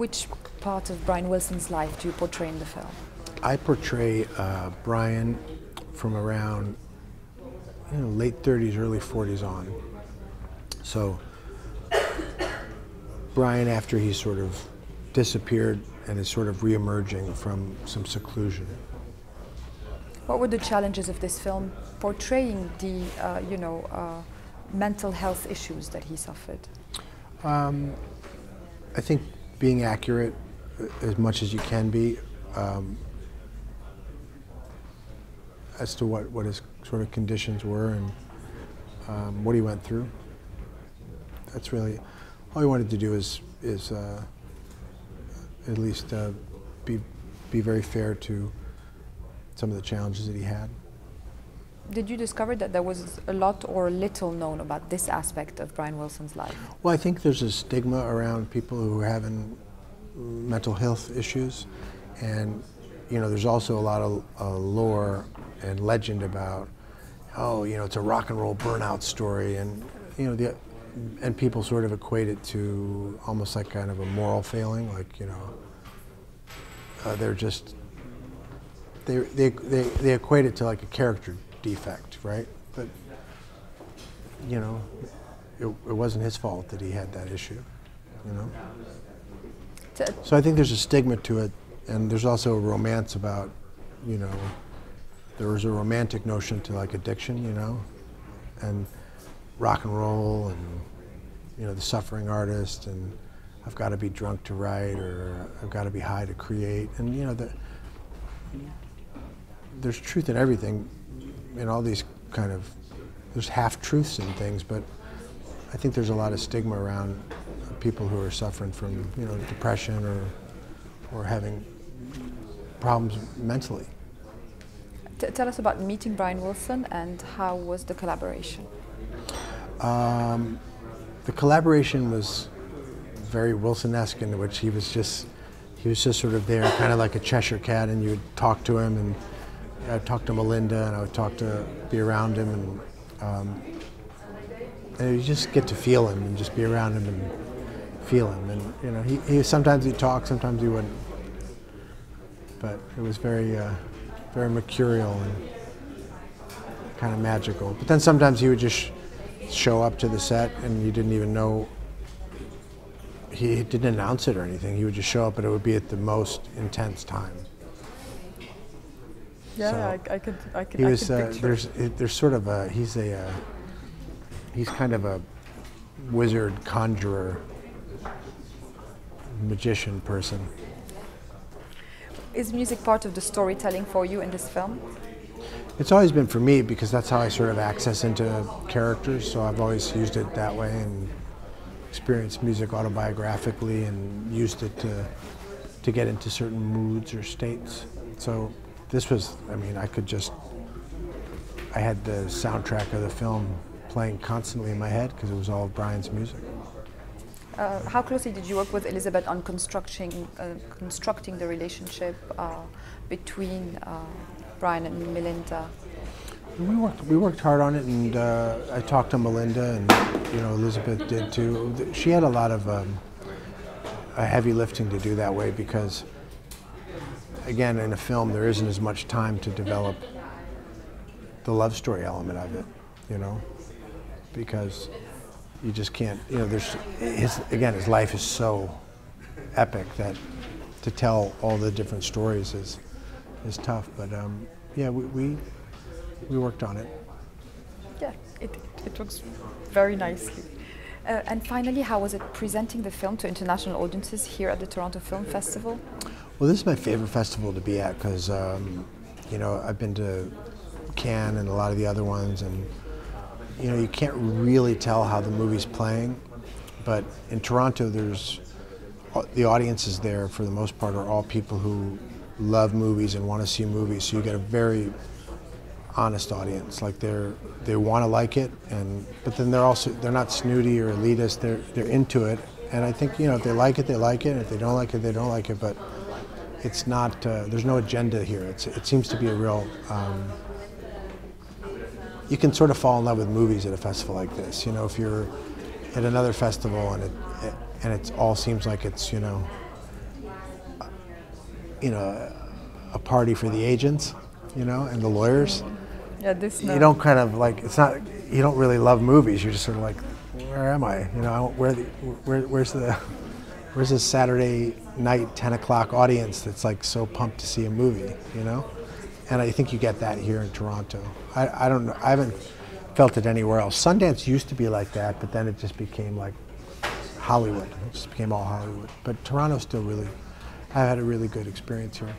Which part of Brian Wilson's life do you portray in the film? I portray Brian from around late 30s, early 40s on. So Brian, after he sort of disappeared and is sort of re-emerging from some seclusion. What were the challenges of this film portraying the, mental health issues that he suffered? I think being accurate as much as you can be as to what his sort of conditions were and what he went through. That's really all he wanted to do is at least be very fair to some of the challenges that he had. Did you discover that there was a lot or little known about this aspect of Brian Wilson's life? Well, I think there's a stigma around people who are having mental health issues, and there's also a lot of lore and legend about, it's a rock and roll burnout story, and and people sort of equate it to almost like kind of a moral failing, like they're just they equate it to like a character defect, right? But it wasn't his fault that he had that issue, So I think there's a stigma to it, and there's also a romance about, there was a romantic notion to like addiction, and rock and roll, and the suffering artist, and I've got to be drunk to write, or I've got to be high to create, and there's truth in everything, in all these kind of, there's half-truths in things, but I think there's a lot of stigma around people who are suffering from, depression or having problems mentally. Tell us about meeting Brian Wilson, and how was the collaboration? The collaboration was very Wilson-esque, in which he was just sort of there, kind of like a Cheshire cat, and you would talk to him, and I'd talk to Melinda, and I would be around him, and you just get to feel him and just be around him and feel him. And he sometimes he'd talk, sometimes he wouldn't. But it was very, very mercurial and kind of magical. But then sometimes he would just show up to the set, and you didn't even know. He didn't announce it or anything. He would just show up, but it would be at the most intense time. Yeah, so I could he was, picture. there's sort of a, he's kind of a wizard, conjurer, magician person. Is music part of the storytelling for you in this film? It's always been for me, because that's how I sort of access into characters, so I've always used it that way and experienced music autobiographically and used it to get into certain moods or states. So this was, I had the soundtrack of the film playing constantly in my head, because it was all of Brian's music. How closely did you work with Elizabeth on constructing the relationship between Brian and Melinda? We worked hard on it, and I talked to Melinda, and Elizabeth did too. She had a lot of heavy lifting to do that way, because again, in a film there isn't as much time to develop the love story element of it, because you just can't, his life is so epic that to tell all the different stories is tough, but yeah, we worked on it. Yeah, it looks very nicely. And finally, how was it presenting the film to international audiences here at the Toronto Film Festival? Well, this is my favorite festival to be at, because I've been to Cannes and a lot of the other ones, and you can't really tell how the movie's playing, but in Toronto, the audiences there, for the most part, are all people who love movies and want to see movies, so you get a very honest audience. Like they want to like it, but then they're not snooty or elitist. They're into it, and I think if they like it, they like it. If they don't like it, they don't like it. But it's not. There's no agenda here. It seems to be a real. You can sort of fall in love with movies at a festival like this. If you're at another festival and it all seems like it's you know, a party for the agents, you know, and the lawyers. Yeah, this You don't kind of like, it's not, you don't really love movies. You're just sort of like, where am I? You know, where's the Saturday night 10 o'clock audience that's like so pumped to see a movie, you know? And I think you get that here in Toronto. I don't know, I haven't felt it anywhere else. Sundance used to be like that, but then it just became like Hollywood. It just became all Hollywood. But Toronto's still really, I've had a really good experience here.